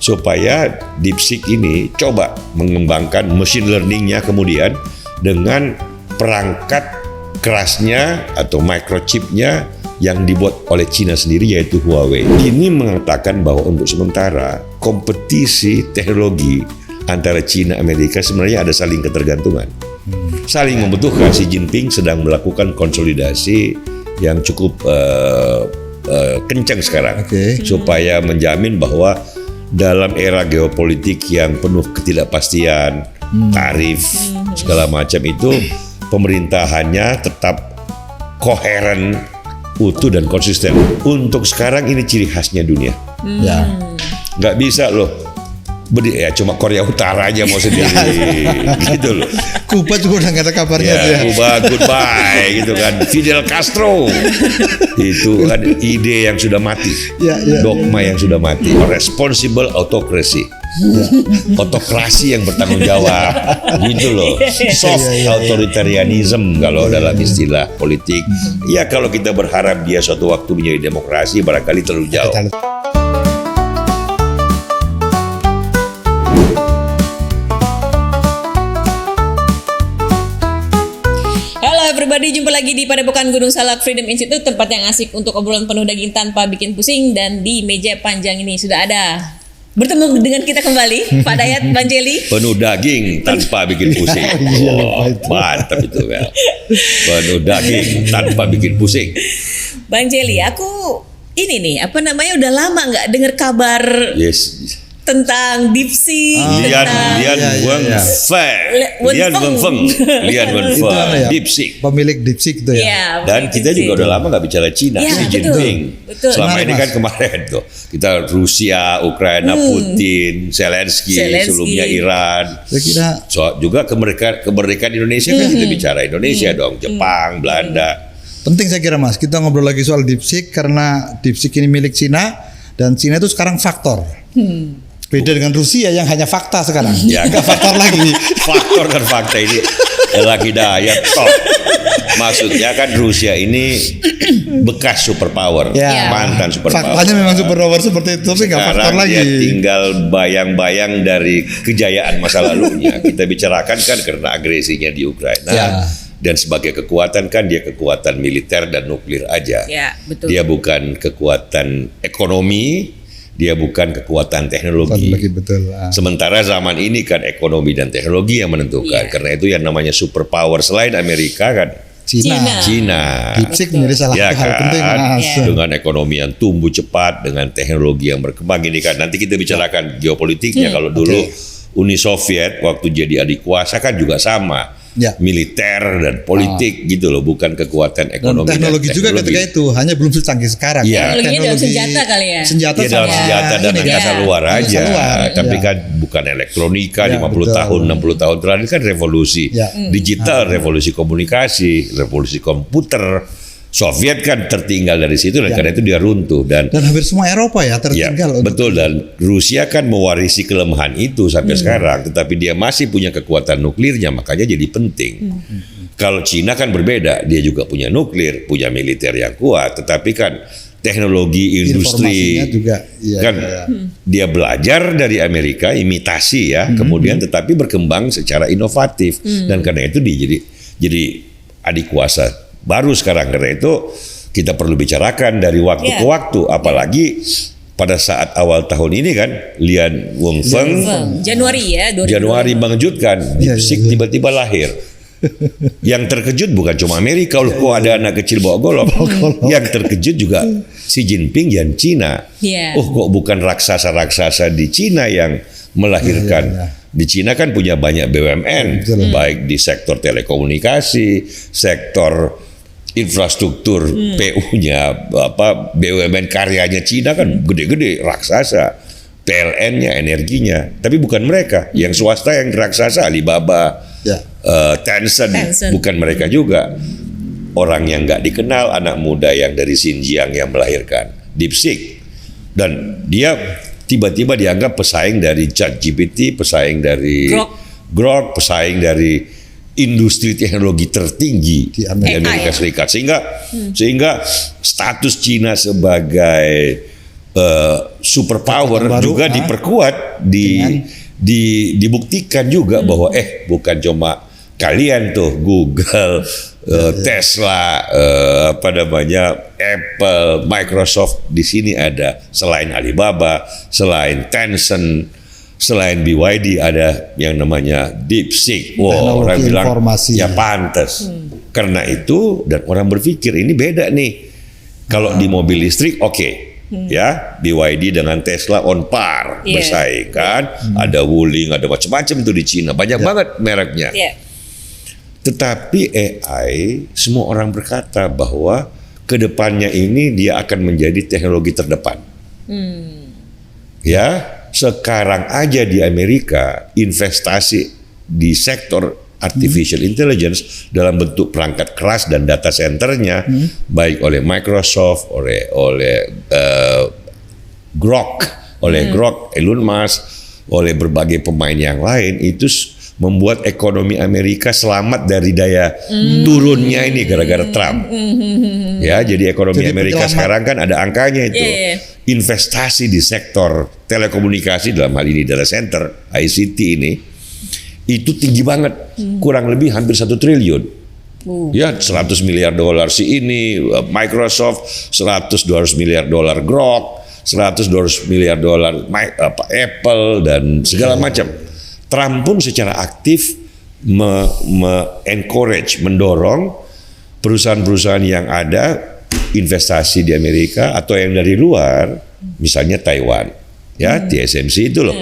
supaya DeepSeek ini coba mengembangkan machine learning-nya kemudian dengan perangkat kerasnya atau microchip-nya yang dibuat oleh Cina sendiri yaitu Huawei. Ini mengatakan bahwa untuk sementara kompetisi teknologi antara Cina dan Amerika sebenarnya ada saling ketergantungan. Saling membutuhkan. Xi Jinping sedang melakukan konsolidasi yang cukup kencang sekarang supaya menjamin bahwa dalam era geopolitik yang penuh ketidakpastian, tarif, segala macam itu pemerintahannya tetap koheren, utuh dan konsisten. Untuk sekarang ini ciri khasnya dunia. Nggak bisa loh. Ya cuma Korea Utara aja mau sendiri gitu loh. Kuba juga udah nggak ada kabarnya tuh ya. Kuba goodbye gitu kan. Fidel Castro itu kan ide yang sudah mati, dogma yang sudah mati. Responsible autocracy, autokrasi yang bertanggung jawab gitu loh. Soft authoritarianism kalau dalam istilah politik. Ya kalau kita berharap dia suatu waktu menjadi demokrasi barangkali terlalu jauh. Everybody, jumpa lagi di Padepokan Gunung Salak Freedom Institute, tempat yang asik untuk obrolan penuh daging tanpa bikin pusing. Dan di meja panjang ini sudah ada bertemu dengan kita kembali Pak Dayat Banjeli. Penuh daging tanpa bikin pusing. Mantap itu ya. Penuh daging tanpa bikin pusing. Banjeli, aku ini nih udah lama nggak dengar kabar. Tentang DeepSeek, Lian Wenfeng, DeepSeek, pemilik DeepSeek itu ya. Dan kita juga udah lama nggak bicara Cina, Xi Jinping. Betul. Selama ini kan kemarin tuh kita Rusia, Ukraina, Putin, Zelensky, sebelumnya Iran. Juga kemerdekaan Indonesia kan kita bicara Indonesia dong, Jepang, Belanda. Penting saya kira Mas, kita ngobrol lagi soal DeepSeek karena DeepSeek ini milik Cina dan Cina itu sekarang faktor. Beda dengan Rusia yang hanya fakta sekarang. Ya, nggak faktor lagi. Faktor dan fakta ini lagi daya top. Maksudnya kan Rusia ini bekas superpower, mantan superpower. Faktanya memang superpower seperti itu, tapi nggak faktor lagi. Sekarang dia tinggal bayang-bayang dari kejayaan masa lalunya. Kita bicarakan kan karena agresinya di Ukraina. Dan sebagai kekuatan kan dia kekuatan militer dan nuklir aja. Betul. Dia bukan kekuatan ekonomi. Dia bukan kekuatan teknologi. Betul. Sementara zaman ini kan ekonomi dan teknologi yang menentukan. Karena itu yang namanya superpower selain Amerika kan Cina. DeepSeek menjadi salah satu hal penting. Dengan ekonomi yang tumbuh cepat, dengan teknologi yang berkembang ini kan. Nanti kita bicarakan geopolitiknya. Kalau dulu Uni Soviet waktu jadi adik kuasa kan juga sama. Militer dan politik gitu loh, bukan kekuatan ekonomi dan teknologi juga ketika itu hanya belum secanggih sekarang. Teknologinya dalam senjata kali ya. Dalam senjata dan angkasa luar aja. Tapi kan bukan elektronika. 50 tahun, 60 tahun terakhir kan revolusi digital, revolusi komunikasi, revolusi komputer. Soviet kan tertinggal dari situ dan karena itu dia runtuh dan hampir semua Eropa tertinggal. Betul, dan Rusia kan mewarisi kelemahan itu sampai sekarang, tetapi dia masih punya kekuatan nuklirnya, makanya jadi penting. Kalau Cina kan berbeda, dia juga punya nuklir, punya militer yang kuat, tetapi kan teknologi industri juga, dia belajar dari Amerika, imitasi kemudian tetapi berkembang secara inovatif dan karena itu dia jadi adik kuasa baru sekarang. Karena itu kita perlu bicarakan dari waktu ke waktu, apalagi pada saat awal tahun ini kan Lian Wenfeng Januari mengejutkan, DeepSeek tiba-tiba lahir. Yang terkejut bukan cuma Amerika, kok ada anak kecil bawa golok. Yang terkejut juga Xi Jinping dan Cina. Kok bukan raksasa-raksasa di Cina yang melahirkan. Di Cina kan punya banyak BUMN, baik di sektor telekomunikasi, sektor infrastruktur, PU-nya, BUMN karyanya Cina kan gede-gede, raksasa, PLN-nya, energinya. Tapi bukan mereka, yang swasta yang raksasa, Alibaba, Tencent, bukan mereka juga. Orang yang nggak dikenal, anak muda yang dari Xinjiang yang melahirkan DeepSeek, dan dia tiba-tiba dianggap pesaing dari ChatGPT, pesaing dari Grok, pesaing dari industri teknologi tertinggi di Amerika Serikat, sehingga status Cina sebagai superpower Baru, juga diperkuat dibuktikan juga bahwa bukan cuma kalian tuh Google, Tesla, Apple, Microsoft di sini ada, selain Alibaba, selain Tencent, selain BYD ada yang namanya DeepSeek. Wow, orang bilang informasi. ya pantas. Karena itu dan orang berpikir ini beda nih. Kalau di mobil listrik ya BYD dengan Tesla on par bersaing kan. Ada Wuling, ada macam-macam tuh di Cina, banyak banget mereknya. Tetapi AI, semua orang berkata bahwa kedepannya ini dia akan menjadi teknologi terdepan. Ya, sekarang aja di Amerika investasi di sektor artificial intelligence dalam bentuk perangkat keras dan data centernya, baik oleh Microsoft, oleh Grok, Elon Musk, oleh berbagai pemain yang lain itu membuat ekonomi Amerika selamat dari daya turunnya ini gara-gara Trump. Ya, jadi ekonomi Amerika sekarang kan ada angkanya itu. Investasi di sektor telekomunikasi dalam hal ini data center, ICT ini itu tinggi banget. Kurang lebih hampir 1 triliun. Ya, 100 miliar dolar si ini Microsoft, 100-200 miliar dolar Grok, 100-200 miliar dolar Apple dan segala macam. Trump pun secara aktif encourage, mendorong perusahaan-perusahaan yang ada investasi di Amerika atau yang dari luar, misalnya Taiwan, ya TSMC itu loh.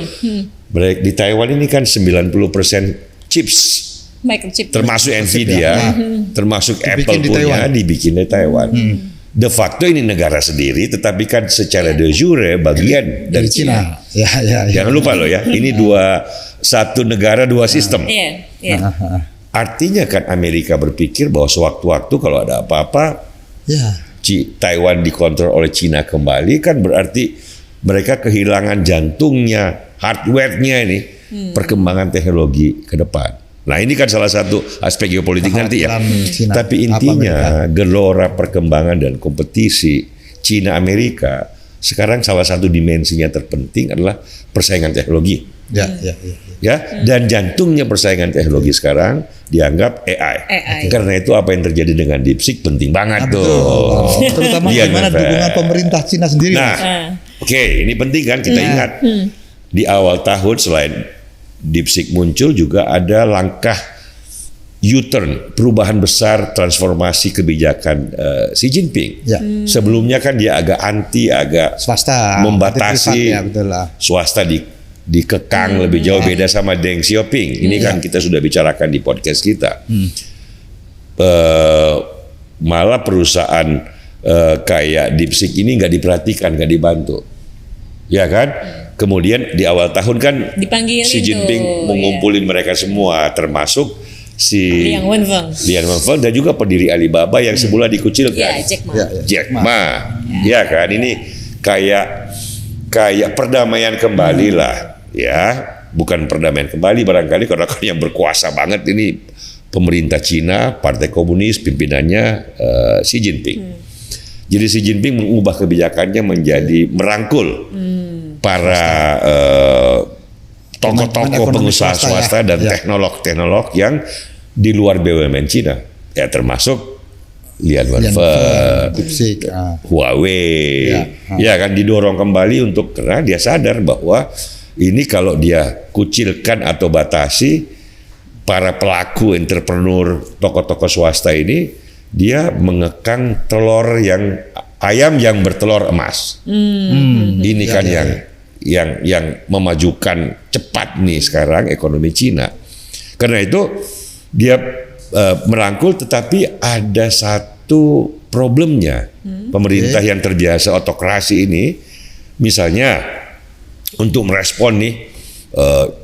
Di Taiwan ini kan 90% chips, microchip, termasuk Nvidia, termasuk Apple punya dibikin di Taiwan. De facto ini negara sendiri, tetapi kan secara de jure bagian dari Cina. Jangan lupa loh ya, ini satu negara dua sistem. Artinya kan Amerika berpikir bahwa sewaktu-waktu kalau ada apa-apa, Taiwan dikontrol oleh Cina kembali, kan berarti mereka kehilangan jantungnya, hardware-nya ini, perkembangan teknologi ke depan. Nah, ini kan salah satu aspek geopolitik nanti ya. Cina. Tapi intinya gelora perkembangan dan kompetisi Cina-Amerika sekarang salah satu dimensinya terpenting adalah persaingan teknologi. Ya, dan jantungnya persaingan teknologi sekarang dianggap AI. Karena itu apa yang terjadi dengan DeepSeek penting banget tuh. Terutama bagaimana dukungan pemerintah Cina sendiri. Nah, ini penting kan kita ingat. Di awal tahun selain DeepSeek muncul juga ada langkah U-turn, perubahan besar transformasi kebijakan Xi Jinping. Sebelumnya kan dia agak swasta, membatasi swasta dikekang lebih jauh, beda sama Deng Xiaoping. Ini kan kita sudah bicarakan di podcast kita. Malah perusahaan kayak DeepSeek ini nggak diperhatikan, nggak dibantu. Ya kan? Kemudian di awal tahun kan Xi Jinping mengumpulin mereka semua, termasuk si Liang Wenfeng dan juga pendiri Alibaba yang semula dikucilkan, Jack Ma. Ya kan, ini kayak perdamaian kembali lah, ya. Bukan perdamaian kembali barangkali karena yang berkuasa banget ini pemerintah Cina, Partai Komunis, pimpinannya Xi Jinping. Jadi Xi Jinping mengubah kebijakannya menjadi merangkul para tokoh-tokoh pengusaha swasta dan teknolog yang di luar BUMN Cina, ya termasuk Lian Wenfeng, Huawei, ya kan didorong kembali untuk karena dia sadar bahwa ini kalau dia kucilkan atau batasi para pelaku entrepreneur, tokoh-tokoh swasta ini, dia mengekang ayam yang bertelur emas. Ini kan yang memajukan cepat nih sekarang ekonomi Cina. Karena itu dia merangkul, tetapi ada satu problemnya. Pemerintah yang terbiasa otokrasi ini, misalnya untuk merespon nih,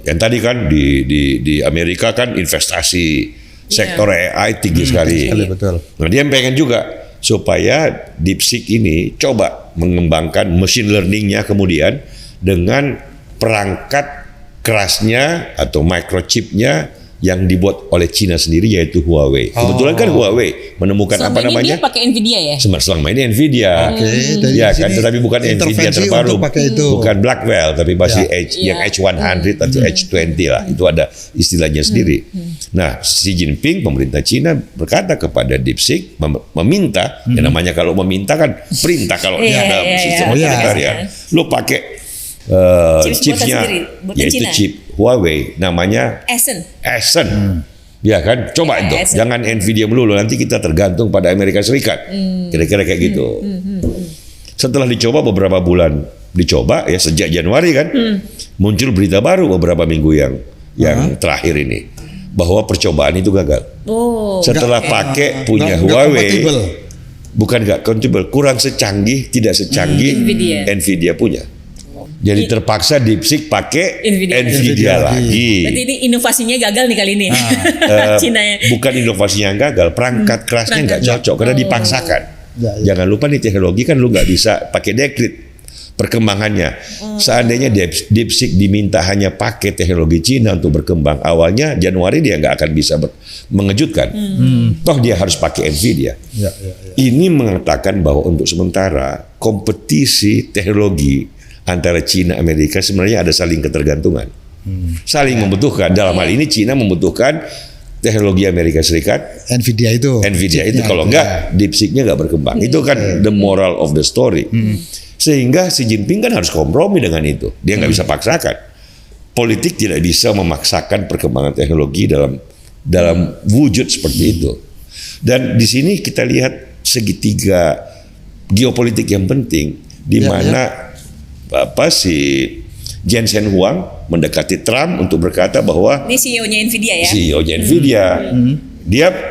yang tadi kan di Amerika kan investasi sektor AI tinggi sekali. Nah, dia pengen juga supaya DeepSeek ini coba mengembangkan machine learning-nya kemudian dengan perangkat kerasnya atau microchip-nya yang dibuat oleh Cina sendiri yaitu Huawei. Kebetulan kan Huawei menemukan Selama apa ini namanya? dia pakai Nvidia ya? Selama ini Nvidia. dari Ya kan, sini tetapi bukan Nvidia intervensi terbaru. untuk pakai itu. Bukan Blackwell, tapi masih yang Ya. H100 atau H20 lah. Itu ada istilahnya sendiri. Nah, Xi Jinping, pemerintah Cina berkata kepada DeepSeek, meminta, yang namanya kalau meminta kan perintah kalau Iya, ada iya, sistem iya. otoritarian. Lu pakai Chips buatan chipsnya, sendiri, buatan yaitu Cina. chip Huawei, namanya Esen. Ya kan, coba itu, Esen. jangan Nvidia melulu, nanti kita tergantung pada Amerika Serikat. Kira-kira kayak gitu. Setelah dicoba beberapa bulan, ya sejak Januari kan, muncul berita baru beberapa minggu yang terakhir ini, bahwa percobaan itu gagal. Oh. Setelah pakai punya Nggak Huawei, compatible. bukan nggak compatible, kurang secanggih, tidak secanggih Nvidia punya. Jadi terpaksa DeepSeek pakai Nvidia lagi. Berarti ini inovasinya gagal nih kali ini. Cina ya. Bukan inovasinya yang gagal, perangkat kerasnya nggak cocok karena dipaksakan. Jangan lupa nih teknologi kan lu nggak bisa pakai dekret perkembangannya. Seandainya DeepSeek diminta hanya pakai teknologi Cina untuk berkembang, awalnya Januari dia nggak akan bisa mengejutkan. Toh dia harus pakai Nvidia. Ini mengatakan bahwa untuk sementara kompetisi teknologi antara Cina Amerika sebenarnya ada saling ketergantungan, saling membutuhkan. Dalam hal ini Cina membutuhkan teknologi Amerika Serikat, Nvidia itu. kalau enggak DeepSeek-nya nggak berkembang. Itu kan the moral of the story. Sehingga Xi Jinping kan harus kompromi dengan itu. Dia nggak bisa paksakan. Politik tidak bisa memaksakan perkembangan teknologi dalam wujud seperti itu. Dan di sini kita lihat segitiga geopolitik yang penting, di mana si Jensen Huang mendekati Trump untuk berkata bahwa Ini CEO-nya Nvidia ya? CEO-nya Nvidia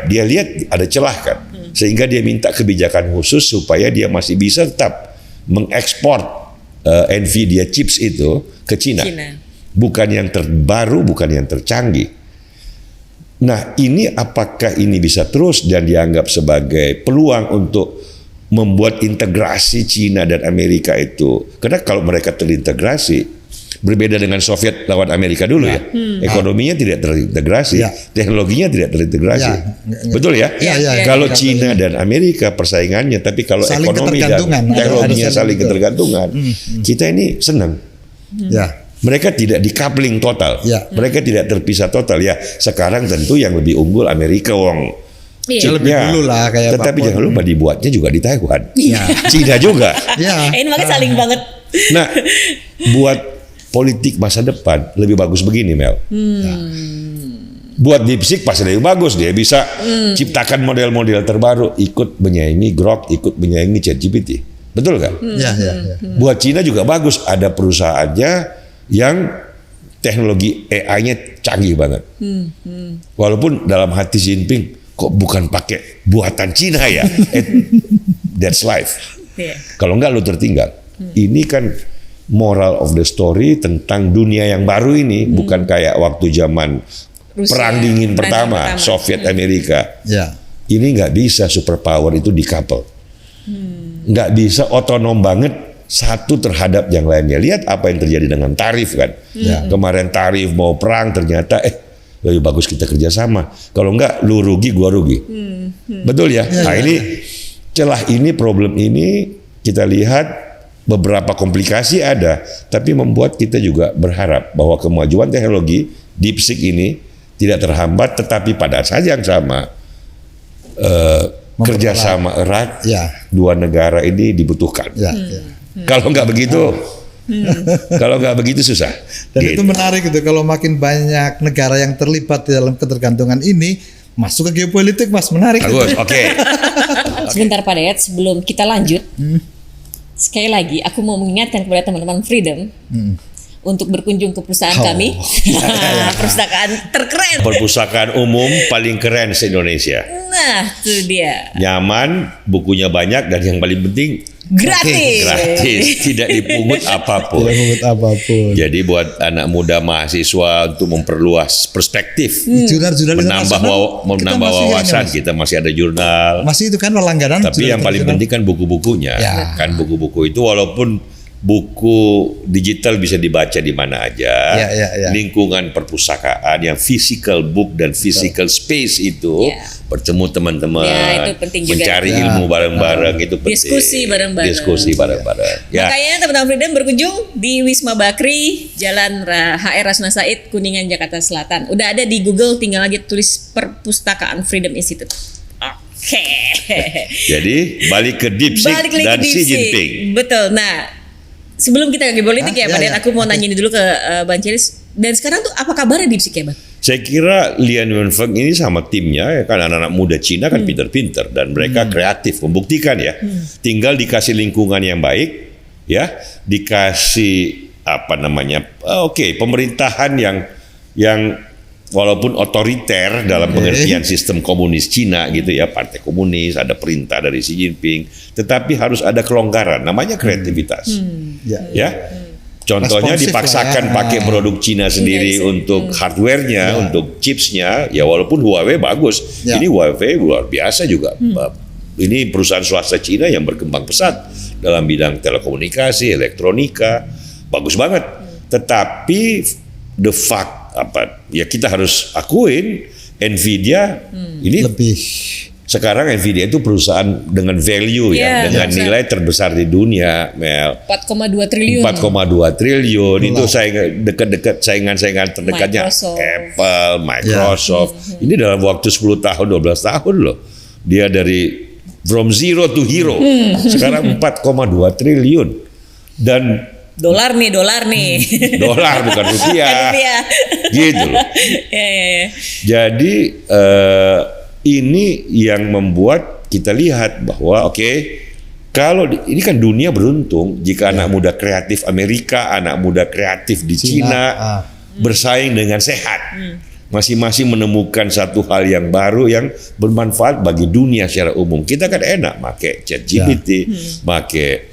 dia lihat ada celah kan, sehingga dia minta kebijakan khusus supaya dia masih bisa tetap mengekspor Nvidia chips itu ke Cina. Bukan yang terbaru, bukan yang tercanggih. Nah, ini apakah ini bisa terus dan dianggap sebagai peluang untuk membuat integrasi Cina dan Amerika itu? Karena kalau mereka terintegrasi, berbeda dengan Soviet lawan Amerika dulu ya. Ekonominya tidak terintegrasi, teknologinya tidak terintegrasi. Betul ya? Kalau Cina dan Amerika persaingannya, tapi kalau saling ekonomi dan teknologinya saling ketergantungan, kita ini senang. Mereka tidak di-coupling total. Mereka tidak terpisah total. Ya, sekarang tentu yang lebih unggul Amerika, Lebih dulu lah kayak tetapi jangan lupa dibuatnya juga di Taiwan. Iya. Cina juga. Ini makanya saling banget. Nah, buat politik masa depan lebih bagus begini, Mel. Buat DeepSeek pasti lebih bagus, dia bisa ciptakan model-model terbaru, ikut menyaingi Grok, ikut menyaingi ChatGPT. Betul kan? Buat Cina juga bagus, ada perusahaannya yang teknologi AI-nya canggih banget. Walaupun dalam hati Xi Jinping, kok bukan pakai buatan Cina ya? That's life. Kalau enggak lu tertinggal. Ini kan moral of the story tentang dunia yang baru ini, bukan kayak waktu zaman Rusia, Perang Dingin pertama, Soviet Amerika. Ini nggak bisa superpower itu di-couple. Nggak bisa otonom banget satu terhadap yang lainnya. Lihat apa yang terjadi dengan tarif kan. Kemarin tarif mau perang, ternyata lebih bagus kita kerjasama. Kalau enggak, lu rugi, gua rugi. Betul ya? Nah ini celah ini, problem ini kita lihat beberapa komplikasi ada, tapi membuat kita juga berharap bahwa kemajuan teknologi DeepSeek ini tidak terhambat, tetapi pada saat yang sama kerjasama erat dua negara ini dibutuhkan. Kalau nggak begitu. Kalau nggak begitu susah. Dan itu menarik gitu, kalau makin banyak negara yang terlibat dalam ketergantungan ini, masuk ke geopolitik, Mas, menarik. Bagus, oke. Sebentar Pak Dayat, sebelum kita lanjut, sekali lagi aku mau mengingatkan kepada teman-teman Freedom untuk berkunjung ke perusahaan kami, perpustakaan terkeren, perpustakaan umum paling keren se-Indonesia. Nah, itu dia. Nyaman, bukunya banyak, dan yang paling penting gratis, tidak dipungut apapun. Jadi buat anak muda mahasiswa untuk memperluas perspektif, menambah wawasan, kita masih ada jurnal. Masih itu kan langganan. Tapi yang paling penting kan buku-bukunya. Kan buku-buku itu walaupun buku digital bisa dibaca di mana aja. Ya. Lingkungan perpustakaan yang physical book dan physical space itu bertemu teman-teman, itu penting juga. mencari ilmu bareng-bareng itu penting. Diskusi bareng-bareng. Makanya teman-teman Freedom berkunjung di Wisma Bakri, Jalan HR Rasuna Said, Kuningan, Jakarta Selatan. Udah ada di Google, tinggal aja tulis Perpustakaan Freedom Institute. Oke. Jadi balik ke DeepSeek dan Xi Jinping. Betul. Nah, sebelum kita ke politik ya, Pak Dan, aku mau nanya dulu ke Bang Celis. Dan sekarang tuh apa kabarnya DeepSeek ya, Bang? Saya kira Lian Wenfeng ini sama timnya ya kan anak-anak muda Cina kan pinter-pinter dan mereka kreatif membuktikan ya. Tinggal dikasih lingkungan yang baik ya, dikasih pemerintahan yang walaupun otoriter dalam pengertian sistem komunis Cina gitu ya, partai komunis, ada perintah dari Xi Jinping, tetapi harus ada kelonggaran, namanya kreativitas. Ya. Contohnya Responsif dipaksakan pakai produk Cina sendiri untuk hardware-nya, untuk chips-nya, ya walaupun Huawei bagus. Ini Huawei luar biasa juga. Ini perusahaan swasta Cina yang berkembang pesat dalam bidang telekomunikasi, elektronika, bagus banget. Tetapi the fact kita harus akuin Nvidia ini lebih. Sekarang Nvidia itu perusahaan dengan value dengan nilai terbesar di dunia, Mel. 4,2 triliun. 4,2 triliun itu saingan terdekatnya Apple, Microsoft. Ini dalam waktu 10 tahun, 12 tahun loh. Dia dari from zero to hero. Sekarang 4,2 triliun. Dan dolar nih. Dolar bukan rupiah. Gitu loh. Jadi ini yang membuat kita lihat bahwa kalau ini kan dunia beruntung jika anak muda kreatif Amerika, anak muda kreatif di Cina bersaing dengan sehat. Masing-masing menemukan satu hal yang baru yang bermanfaat bagi dunia secara umum. Kita kan enak pakai ChatGPT, pakai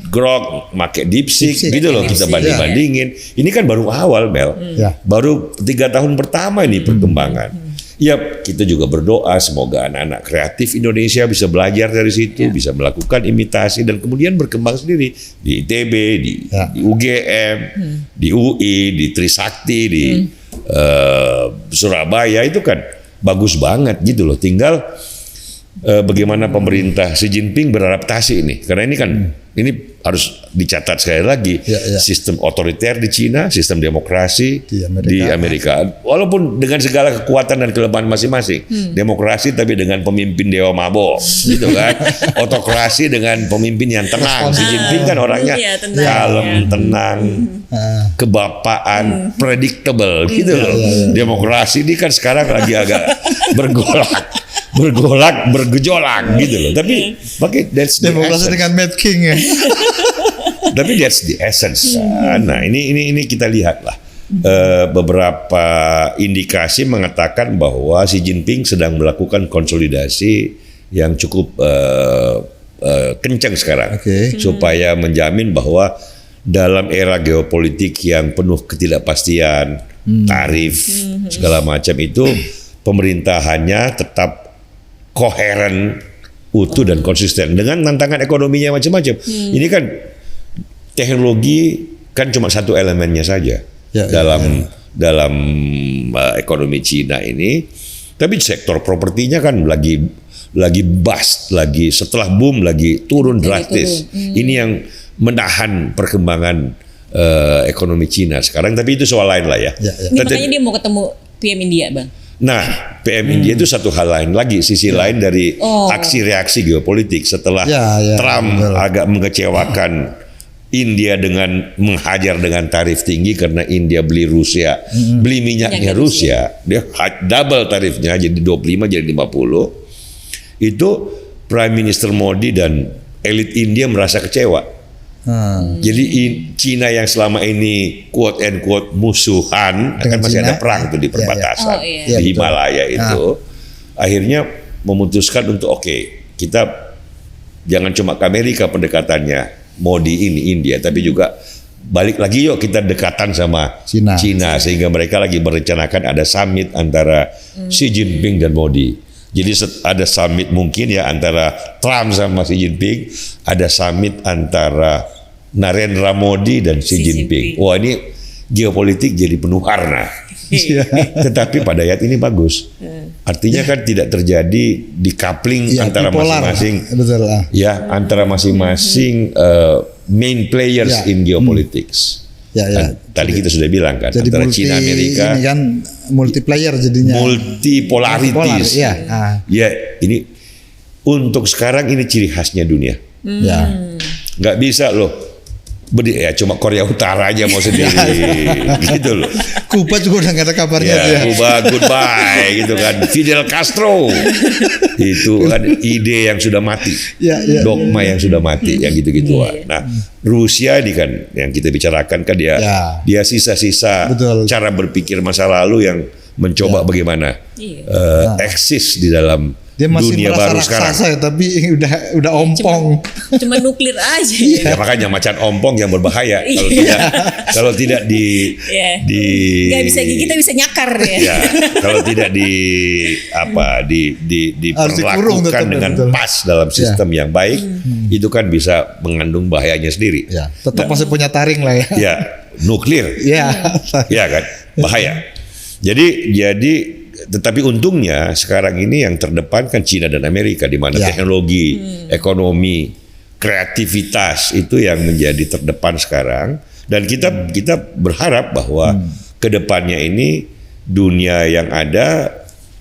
Grok, pakai DeepSeek gitu loh, kita banding-bandingin. Ini kan baru awal, Mel. Baru 3 tahun pertama ini perkembangan. Ya, kita juga berdoa semoga anak-anak kreatif Indonesia bisa belajar dari situ, bisa melakukan imitasi dan kemudian berkembang sendiri di ITB, di UGM, di UI, di Trisakti, di Surabaya itu kan bagus banget gitu loh. Tinggal bagaimana pemerintah Xi Jinping beradaptasi ini, karena ini kan ini harus dicatat sekali lagi, sistem otoriter di Cina, sistem demokrasi di Amerika. Walaupun dengan segala kekuatan dan kelemahan masing-masing, demokrasi tapi dengan pemimpin dewa mabok, gitu kan, otokrasi dengan pemimpin yang tenang. Xi Jinping kan orangnya kalem, tenang, kebapaan, predictable, gitu loh. Demokrasi ini kan sekarang lagi agak bergejolak gitu loh. Tapi that's the demokrasi essence. dengan Mad King ya. Tapi that's the essence. Nah, ini kita lihat lah. Beberapa indikasi mengatakan bahwa Xi Jinping sedang melakukan konsolidasi yang cukup kencang sekarang, supaya menjamin bahwa dalam era geopolitik yang penuh ketidakpastian, tarif segala macam itu, pemerintahannya tetap koheren, utuh dan konsisten dengan tantangan ekonominya macam-macam. Ini kan teknologi kan cuma satu elemennya saja dalam ekonomi Cina ini. Tapi sektor propertinya kan lagi bust, lagi setelah boom lagi turun drastis. Ini yang menahan perkembangan ekonomi Cina sekarang. Tapi itu soal lain lah ya. Ini makanya dia mau ketemu PM India, Bang. Nah, PM India itu satu hal lain lagi, sisi lain dari aksi reaksi geopolitik setelah Trump agak mengecewakan India dengan menghajar dengan tarif tinggi karena India beli minyaknya Rusia, dia double tarifnya jadi 25 jadi 50. Itu Prime Minister Modi dan elit India merasa kecewa. Jadi Cina yang selama ini quote and quote musuhan, kan masih ada perang tuh di perbatasan di Himalaya itu, akhirnya memutuskan untuk kita jangan cuma ke Amerika pendekatannya Modi ini India, tapi juga balik lagi yuk kita dekatan sama Cina sehingga mereka lagi merencanakan ada summit antara Xi Jinping dan Modi. Jadi ada summit mungkin ya antara Trump sama Xi Jinping, ada summit antara Narendra Modi dan Xi Jinping. Wah, ini geopolitik jadi penuh warna. Tetapi pada ayat ini bagus. Artinya kan tidak terjadi decoupling antara masing-masing. Betul. Ya, antara masing-masing main players in geopolitics. Tadi kita sudah bilang kan, jadi antara Cina Amerika ini kan multiplayer jadinya. Multipolarities. Ya, ini untuk sekarang ini ciri khasnya dunia. Nggak bisa loh. Ya cuma Korea Utara aja mau sendiri gitu loh. Kuba juga udah nggak ada kabarnya ya. Kuba goodbye gitu kan. Fidel Castro itu kan ide yang sudah mati, dogma yang sudah mati, yang gitu-gituan. Nah, Rusia ini kan yang kita bicarakan kan dia sisa-sisa cara berpikir masa lalu yang mencoba bagaimana eksis di dalam dia masih dunia baru sekarang. Ya, tapi udah ompong. Cuma nuklir aja. Ya makanya macan ompong yang berbahaya kalau tidak nggak bisa, kita bisa nyakar ya. Kalau tidak diperlakukan dengan pas dalam sistem yang baik, itu kan bisa mengandung bahayanya sendiri. Tetap masih punya taring lah ya. Ya, nuklir. Ya kan, bahaya. Jadi tetapi untungnya sekarang ini yang terdepan kan Cina dan Amerika, di mana teknologi, ekonomi, kreativitas itu yang menjadi terdepan sekarang, dan kita berharap bahwa kedepannya ini dunia yang ada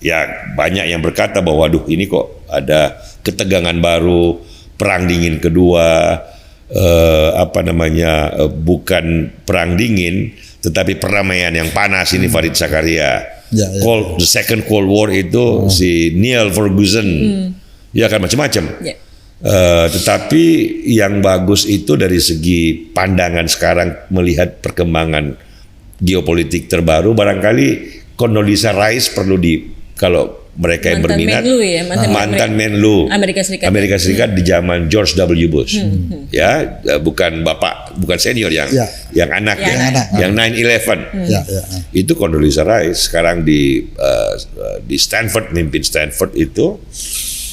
ya banyak yang berkata bahwa aduh ini kok ada ketegangan baru, perang dingin kedua, bukan perang dingin tetapi perdamaian yang panas ini Farid Zakaria. The Second Cold War itu si Neil Ferguson, ya kan macam-macam. Tetapi yang bagus itu dari segi pandangan sekarang melihat perkembangan geopolitik terbaru, barangkali Condoleezza Rice perlu kalau mereka yang berminat, mantan Menlu Amerika Serikat di zaman George W. Bush, ya bukan senior yang anak, yang 9/11, itu Condoleezza Rice sekarang di Stanford, mimpin Stanford itu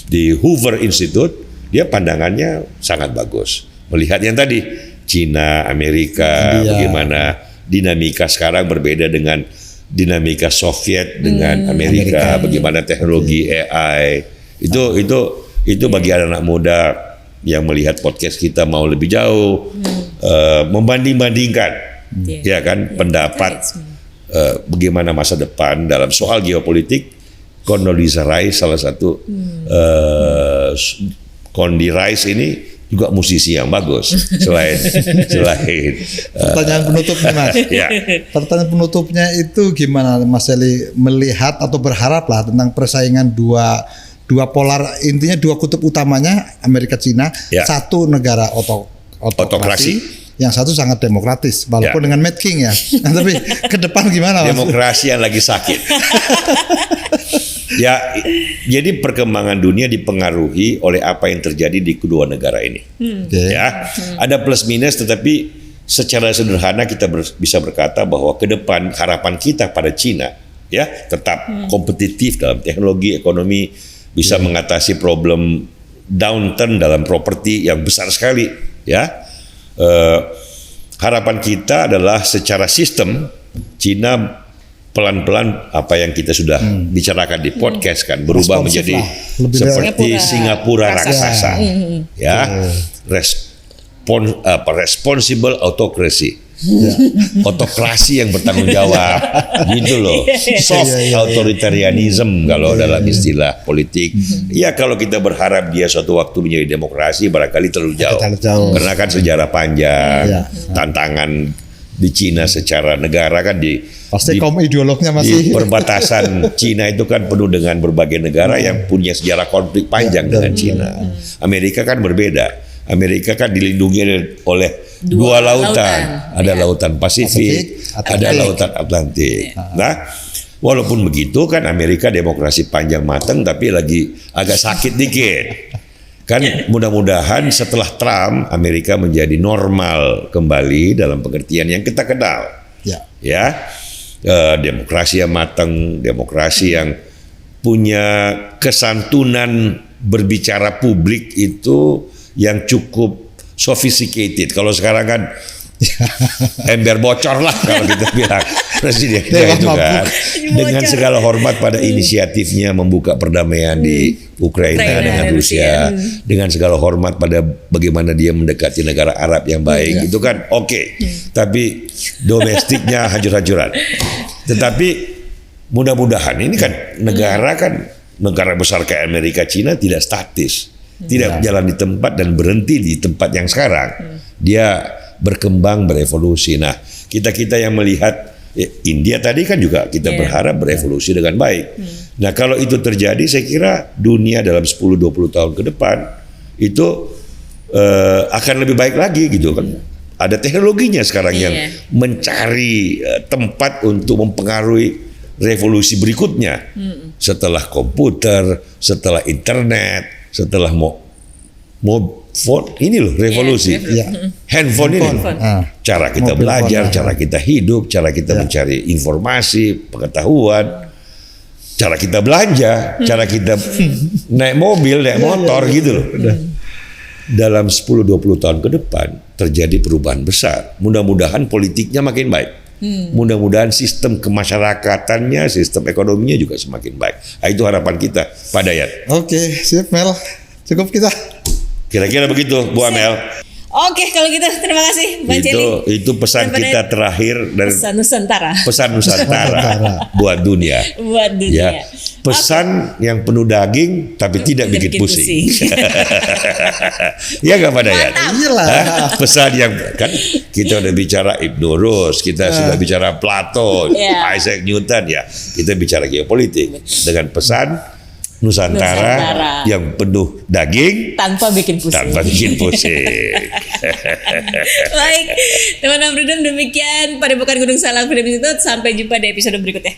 di Hoover Institute, dia pandangannya sangat bagus melihat yang tadi Cina, Amerika, bagaimana dinamika sekarang berbeda dengan dinamika Soviet dengan Amerika, bagaimana teknologi AI itu bagi anak-anak muda yang melihat podcast kita mau lebih jauh, membanding-bandingkan ya kan pendapat bagaimana masa depan dalam soal geopolitik. Condoleezza Rice salah satu Condi Rice ini juga musisi yang bagus selain pertanyaan penutupnya Mas. Pertanyaan penutupnya itu gimana Mas Eli melihat atau berharap lah tentang persaingan dua polar, intinya dua kutub utamanya Amerika Cina, satu negara otokrasi, yang satu sangat demokratis walaupun dengan Mad King ya. Nah, tapi ke depan gimana Mas? Demokrasi yang lagi sakit. Ya, jadi perkembangan dunia dipengaruhi oleh apa yang terjadi di kedua negara ini. Ya, ada plus minus, tetapi secara sederhana kita bisa berkata bahwa ke depan harapan kita pada Cina, ya tetap kompetitif dalam teknologi, ekonomi, bisa mengatasi problem downturn dalam properti yang besar sekali. Ya, harapan kita adalah secara sistem Cina pelan-pelan apa yang kita sudah bicarakan di podcast kan berubah menjadi seperti Singapura raksasa, ya, responsible autocracy, autokrasi yang bertanggung jawab, gitu loh, soft authoritarianism kalau dalam istilah politik. Ya kalau kita berharap dia suatu waktu menjadi demokrasi barangkali terlalu jauh, karena kan sejarah panjang, tantangan di Cina secara negara kan pasti kaum ideolognya masih di perbatasan Cina itu kan penuh dengan berbagai negara yang punya sejarah konflik panjang dengan Cina. Amerika kan berbeda. Amerika kan dilindungi oleh dua lautan. Ada lautan Pasifik, ada lautan Atlantik. Nah, walaupun begitu kan Amerika demokrasi panjang matang tapi lagi agak sakit dikit. Kan mudah-mudahan setelah Trump Amerika menjadi normal kembali dalam pengertian yang kita kenal. Ya. Demokrasi yang matang, demokrasi yang punya kesantunan berbicara publik itu yang cukup sophisticated. Kalau sekarang kan ember bocor lah kalau kita bilang presidennya itu kan, dengan segala hormat pada inisiatifnya membuka perdamaian di Ukraina dengan Rusia, dengan segala hormat pada bagaimana dia mendekati negara Arab yang baik, itu kan oke. Tapi domestiknya hancur-hancuran. Tetapi mudah-mudahan ini kan negara besar kayak Amerika, Cina tidak statis, tidak jalan di tempat dan berhenti di tempat yang sekarang. Dia berkembang, berevolusi. Nah, kita yang melihat India tadi kan juga kita berharap berevolusi dengan baik. Nah, kalau itu terjadi, saya kira dunia dalam 10-20 tahun ke depan itu akan lebih baik lagi gitu kan. Ada teknologinya sekarang yang mencari tempat untuk mempengaruhi revolusi berikutnya. Setelah komputer, setelah internet, setelah phone, ini loh revolusi. Handphone ini. Cara kita belajar, cara kita hidup, cara kita mencari informasi, pengetahuan, cara kita belanja, cara kita naik mobil, naik motor gitu loh. Dalam 10-20 tahun ke depan terjadi perubahan besar. Mudah-mudahan politiknya makin baik. Mudah-mudahan sistem kemasyarakatannya, sistem ekonominya juga semakin baik. Nah, itu harapan kita, Pak Dayat. Oke, sip Mel. Cukup kita. Kira-kira begitu, Bu Amel. Oke, kalau gitu terima kasih Bang Celi. Itu pesan kita terakhir dari pesan Nusantara. Pesan Nusantara buat dunia. Buat dunia. Ya. Pesan yang penuh daging tapi tidak bikin pusing. Ya nggak Pak Dayat? Iyalah. Pesan yang kan kita udah bicara Ibnu Rus, kita sudah bicara Plato, Isaac Newton ya. Kita bicara geopolitik dengan pesan Nusantara yang penuh daging tanpa bikin pusing. Baik, teman-teman Freedom, demikian Padepokan Gunung Salak Freedom Institute. Sampai jumpa di episode berikutnya.